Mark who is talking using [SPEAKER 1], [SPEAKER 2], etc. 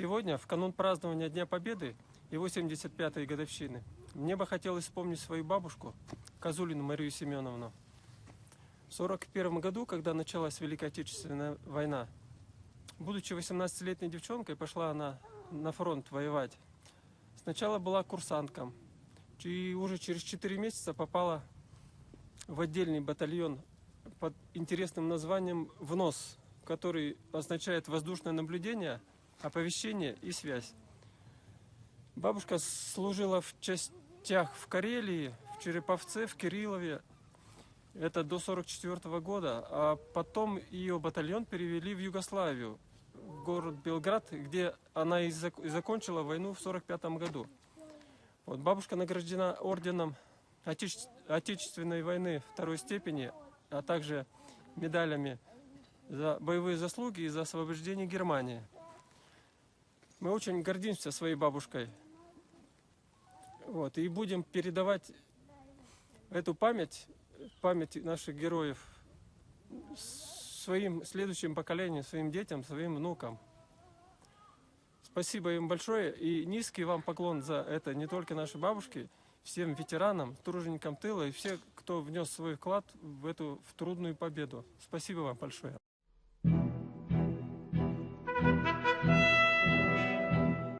[SPEAKER 1] Сегодня, в канун празднования Дня Победы и 85-й годовщины, мне бы хотелось вспомнить свою бабушку, Козулину Марию Семеновну. В 1941 году, когда началась Великая Отечественная война, будучи 18-летней девчонкой, пошла она на фронт воевать. Сначала была курсантком, и уже через 4 месяца попала в отдельный батальон под интересным названием ВНОС, который означает воздушное наблюдение, оповещение и связь. Бабушка служила в частях в Карелии, в Череповце, в Кириллове. Это до 1944 года. А потом ее батальон перевели в Югославию, в город Белград, где она и закончила войну в 1945 году. Вот, бабушка награждена орденом Отечественной войны второй степени, а также медалями за боевые заслуги и за освобождение Германии. Мы очень гордимся своей бабушкой. Вот, и будем передавать эту память наших героев своим следующим поколениям, своим детям, своим внукам. Спасибо им большое и низкий вам поклон за это, не только нашей бабушке, всем ветеранам, труженикам тыла и всем, кто внес свой вклад в эту трудную победу. Спасибо вам большое.